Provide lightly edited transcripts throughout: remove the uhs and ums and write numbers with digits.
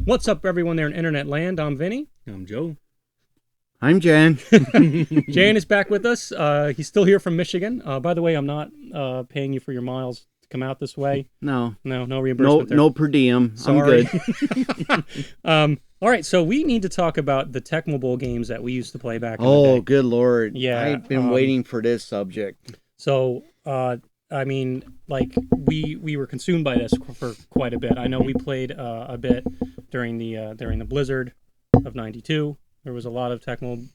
What's up, everyone there in internet land? I'm Vinny. I'm Joe. I'm Jan. Jan is back with us. He's still here from Michigan. By the way, I'm not paying you for your miles to come out this way. No reimbursement. no per diem. Sorry. I'm good. All right, so we need to talk about the Tecmo Bowl games that we used to play back in the day. Good Lord. Yeah, I've been waiting for this subject. So, I mean, like, we were consumed by this for quite a bit. I know we played a bit during the Blizzard of '92. There was a lot of Tecmo.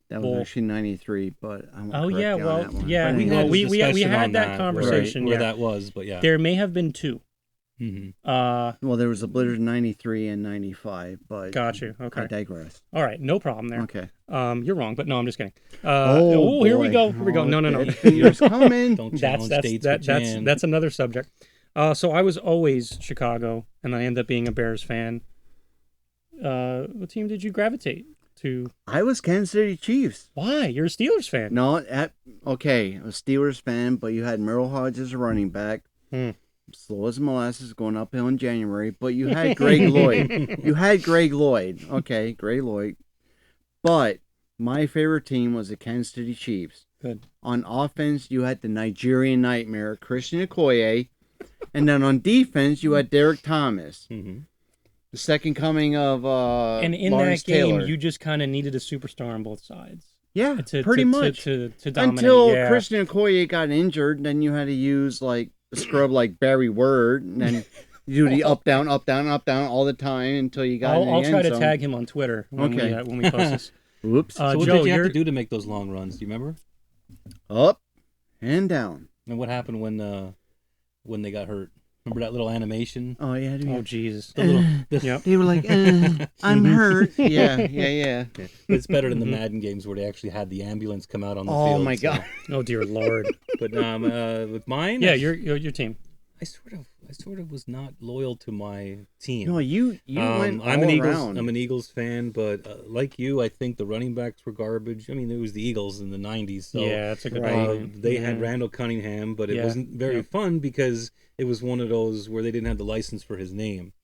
That was actually 93, but I won't correct yeah, you on well, that one. yeah, we had that conversation. Where that was, but yeah, there may have been two. Mm-hmm. Well, there was a Blizzard 93 and 95, but got you. Okay, I digress. All right, no problem there. Okay. You're wrong, but no, I'm just kidding. Boy. Here we go. No. Fingers coming. Don't challenge dates with Jan. That's another subject. So I was always Chicago, and I ended up being a Bears fan. What team did you gravitate to? I was Kansas City Chiefs. Why? You're a Steelers fan. No, okay, I was a Steelers fan, but you had Merrill Hodge as a running back. Slow as molasses going uphill in January, but you had Greg Lloyd. Okay, Greg Lloyd. But my favorite team was the Kansas City Chiefs. Good. On offense, you had the Nigerian Nightmare, Christian Okoye. And then on defense, you had Derek Thomas. Mm-hmm. The second coming of and in Lawrence that game, Taylor. You just kind of needed a superstar on both sides. Yeah, pretty much. To dominate. Until Christian Okoye got injured, then you had to use like a scrub like Barry Word, and then you do the up down all the time until you got. I'll try to tag him on Twitter when we post this. Whoops. So what Joe, did you have to do to make those long runs? Do you remember? Up and down. And what happened when they got hurt? Remember that little animation? Oh yeah. Oh Jesus. Yep. They were like, "I'm hurt." Yeah. It's better than the Madden games where they actually had the ambulance come out on the field. Oh my God. Oh dear Lord. But with mine, yeah, your team. I sort of was not loyal to my team. No, you went I'm all an Eagles. around. I'm an Eagles fan, but like you, I think the running backs were garbage. I mean, it was the Eagles in the '90s. So yeah, that's a good point. They had Randall Cunningham, but it wasn't very fun because it was one of those where they didn't have the license for his name.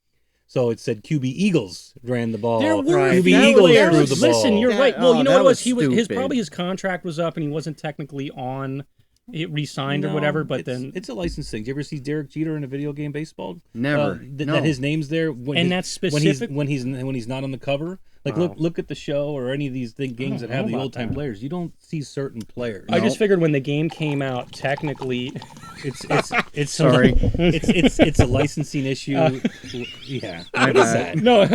So it said QB Eagles ran the ball. There were QB Eagles threw the ball. Listen, you're right. Well, you know what it was? Stupid. His contract was up and he wasn't technically on. It re-signed or whatever, but then it's a license thing. Did you ever see Derek Jeter in a video game baseball? Never. That his name's there, that's specific when he's not on the cover. Like look at the show or any of these games that have the old time players. You don't see certain players. I just figured when the game came out, technically, it's sorry. It's a licensing issue. Yeah, what is that? No.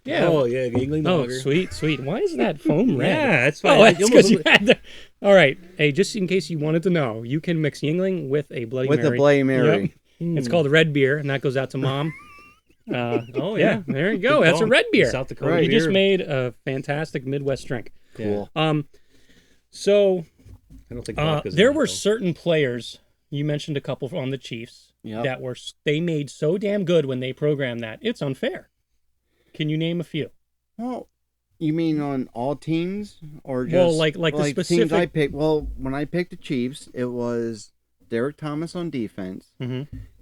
Yeah. Oh yeah, Yingling Oh, sweet. Why is that foam red? Yeah, that's why. Oh, that's because you had to. All right. Hey, just in case you wanted to know, you can mix Yingling with a Bloody Mary. With a Bloody Mary. Yep. It's called red beer, and that goes out to Mom. Oh yeah, there you go. That's a red beer. South Dakota He beer. just made a fantastic Midwest drink. Cool. So I don't think there were certain players. You mentioned a couple on the Chiefs that they made so damn good when they programmed that it's unfair. Can you name a few? Well, you mean on all teams or just like the specific teams I picked? Well, when I picked the Chiefs, it was Derek Thomas on defense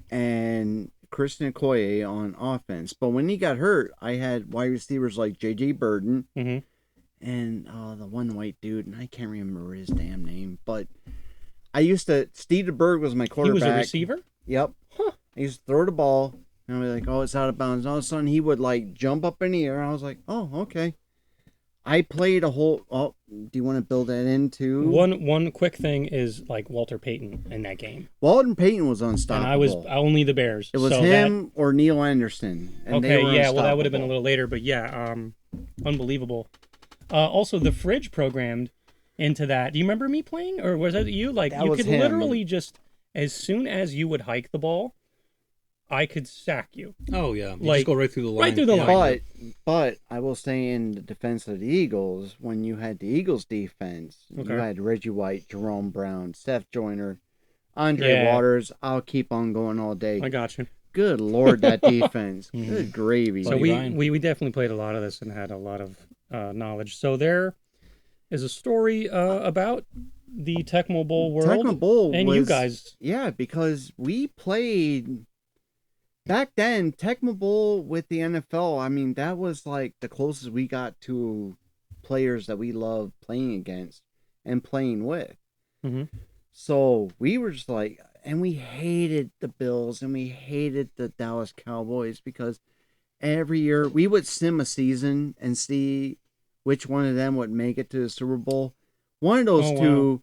and Christian Okoye on offense. But when he got hurt, I had wide receivers like J.J. Burden and the one white dude, and I can't remember his damn name. But I used to Steve DeBerg was my quarterback. He was a receiver? Yep. Huh. I used to throw the ball. And I'd be like, oh, it's out of bounds. And all of a sudden, he would, like, jump up in the air. And I was like, oh, okay. I played a whole... Oh, do you want to build that into... One quick thing is, like, Walter Payton in that game. Walter Payton was unstoppable. And I was only the Bears. It was him or Neil Anderson. And okay, yeah, well, that would have been a little later. But, yeah, unbelievable. Also, the fridge programmed into that. Do you remember me playing? Or was that you? Like, you could literally just... As soon as you would hike the ball... I could sack you. Oh yeah, you just go right through the line. Right through the line. But I will say in the defense of the Eagles, when you had the Eagles defense, you had Reggie White, Jerome Brown, Seth Joyner, Andre Waters. I'll keep on going all day. I got you. Good Lord, that defense. Good gravy. So we definitely played a lot of this and had a lot of knowledge. So there is a story about the Tecmo Bowl world. Tecmo Bowl and you guys. Yeah, because we played. back then, Tecmo Bowl with the NFL, I mean, that was like the closest we got to players that we loved playing against and playing with. Mm-hmm. So we were just like, and we hated the Bills and we hated the Dallas Cowboys because every year we would sim a season and see which one of them would make it to the Super Bowl. One of those two,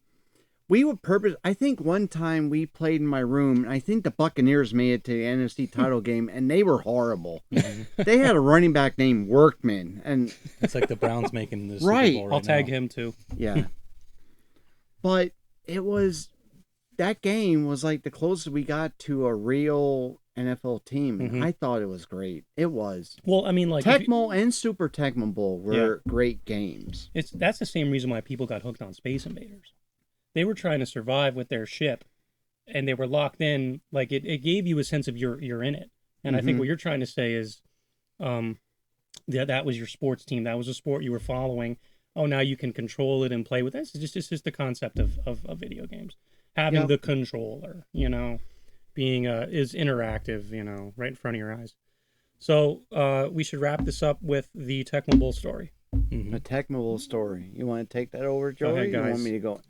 we would purpose. I think one time we played in my room, and I think the Buccaneers made it to the NFC title game, and they were horrible. They had a running back named Workman, and it's like the Browns making this right. Super Bowl right I'll tag now. him too. Yeah, but it was that game was like the closest we got to a real NFL team, and I thought it was great. It was. Well, I mean, like Tecmo and Super Tecmo Bowl were great games. That's the same reason why people got hooked on Space Invaders. They were trying to survive with their ship, and they were locked in. Like it gave you a sense of you're in it. And I think what you're trying to say is, that was your sports team. That was a sport you were following. Oh, now you can control it and play with it. It's just the concept of video games. Having the controller, being is interactive, right in front of your eyes. So we should wrap this up with the Tecmo Bowl story. A Tecmo Bowl story. You want to take that over, Joey? ahead, You want guys. me to go?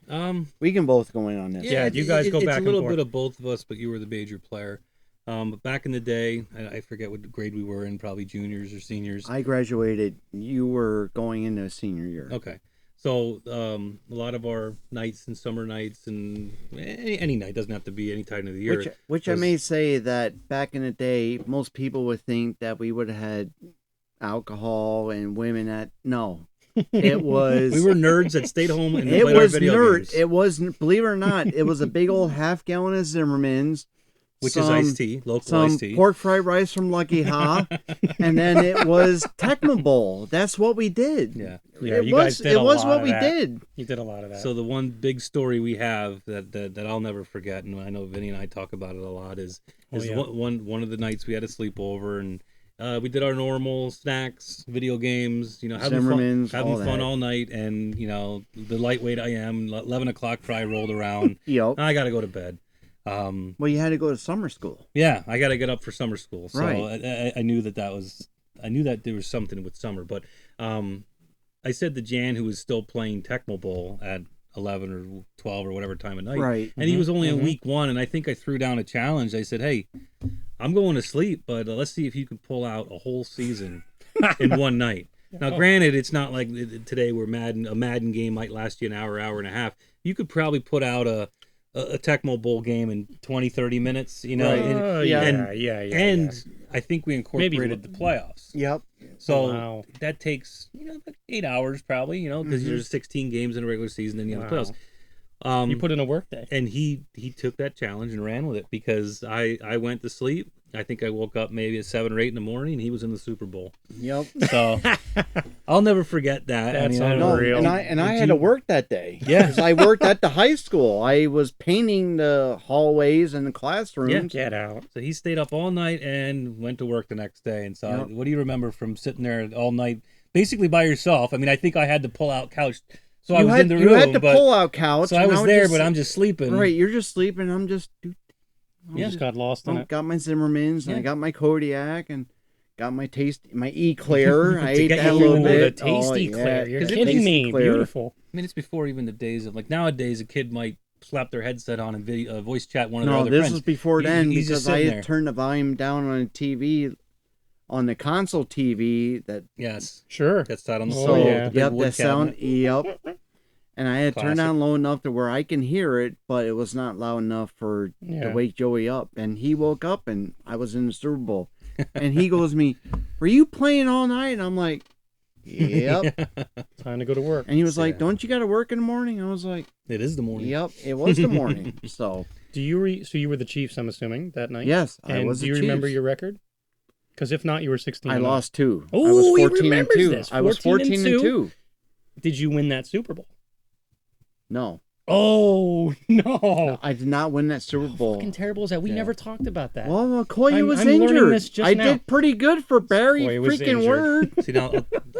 We can both go in on this. Yeah, you guys go back and forth. It's a little bit of both of us, but you were the major player. But back in the day, I forget what grade we were in, probably juniors or seniors. I graduated. You were going into senior year. Okay. So a lot of our nights and summer nights and any night, doesn't have to be any time of the year. Which I may say that back in the day, most people would think that we would have had alcohol and women no. It was we were nerds that stayed home and it played our was video games. It was, believe it or not, it was a big old half gallon of Zimmerman's. Which is iced tea, local some iced tea. Pork fried rice from Lucky Ha, and then it was Tecmo Bowl. That's what we did. Yeah, you guys did it a was lot what of we that. did. You did a lot of that. So the one big story we have that I'll never forget, and I know Vinny and I talk about it a lot, is one of the nights we had a sleepover and we did our normal snacks, video games, having fun all night, and the lightweight I am, 11 o'clock fry rolled around. Yep. I got to go to bed. Well, you had to go to summer school. Yeah, I got to get up for summer school. So right. I knew that I knew that there was something with summer, but I said to Jan, who was still playing Tecmo Bowl at 11 or 12 or whatever time of night, right? And he was only in week 1, and I think I threw down a challenge. I said, "Hey, I'm going to sleep, but let's see if you can pull out a whole season in one night." Now, granted, it's not like today where a Madden game might last you an hour and a half. You could probably put out a Tecmo Bowl game in 20, 30 minutes, And I think we incorporated the playoffs. Yep. So that takes, like 8 hours probably, because there's 16 games in a regular season, then you have the playoffs. You put in a work day. And he took that challenge and ran with it because I went to sleep. I think I woke up maybe at 7 or 8 in the morning, and he was in the Super Bowl. Yep. So I'll never forget that. That's unreal. And I had to work that day. Yeah. Because I worked at the high school. I was painting the hallways and the classrooms. Yeah, get out. So he stayed up all night and went to work the next day. And so what do you remember from sitting there all night, basically by yourself? I mean, I think I had to pull out couch. So I was in the room. You had to pull out couch. So I was there, but I'm just sleeping. Right, you're just sleeping. I'm just... Just got lost in it. Got my Zimmerman's, and I got my Kodiak, and got my Eclair. I ate that a little bit. The tasty Eclair. You're kidding me. Beautiful. I mean, it's before even the days of, like, nowadays a kid might slap their headset on and voice chat one of their other friends. No, this was before then because I had turned the volume down on the TV, on the console TV. Sure. That's that on the that sound. Yep. And I had turned down low enough to where I can hear it, but it was not loud enough to wake Joey up. And he woke up, and I was in the Super Bowl. And he goes to me, "Were you playing all night?" And I'm like, "Yep." Time to go to work. And he was like, "Don't you got to work in the morning?" I was like, "It is the morning." Yep, it was the morning. So, so you were the Chiefs, I'm assuming, that night? Yes, I was the Chiefs. Do you remember your record? Because if not, you were 16. I lost 2. Oh, I was 14 he remembers and 2. this. I was 14 and 2. Did you win that Super Bowl? No. Oh no! I did not win that Super Bowl. How fucking terrible is that? We never talked about that. Well, McCoy was I'm learning injured. this just I now. did pretty good for Barry McCoy was freaking injured. Word. See, now,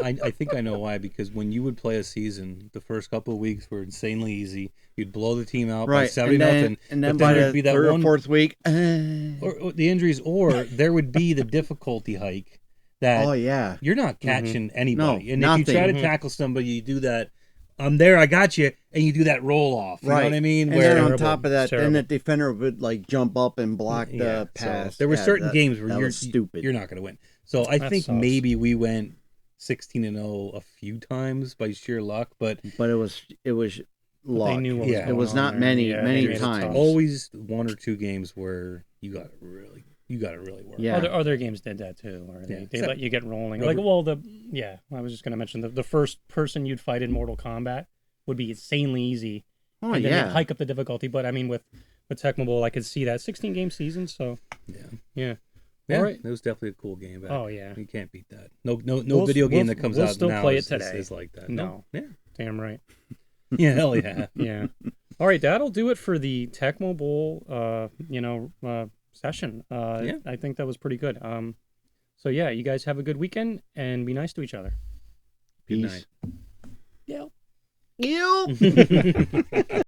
I think I know why, because when you would play a season, the first couple of weeks were insanely easy. You'd blow the team out by 70-0. And then by the third or fourth week, or the injuries, or there would be the difficulty hike that you're not catching anybody. No, and nothing. if you try to tackle somebody, you do that, I'm there, I got you, and you do that roll off. You know what I mean? And then on top of that, then the defender would like jump up and block the pass. So there were certain games where you're stupid. You're not going to win. So I think maybe we went 16-0 a few times by sheer luck, but it was luck. They knew what was it was not many times. Always one or two games where you got to really work. Yeah. Other games did that too, or they let you get rolling. Like, I was just gonna mention the first person you'd fight in Mortal Kombat would be insanely easy. Oh, and then they'd hike up the difficulty. But I mean, with Tecmo Bowl, I could see that 16-game season. So yeah. All right. It was definitely a cool game. Oh yeah, you can't beat that. No video game that comes out still now play it today. is like that. No. Yeah. Damn right. Yeah, hell yeah. Yeah. All right, that'll do it for the Tecmo Bowl. Session. I think that was pretty good. So yeah, you guys have a good weekend and be nice to each other. Peace. Good night. Yeah.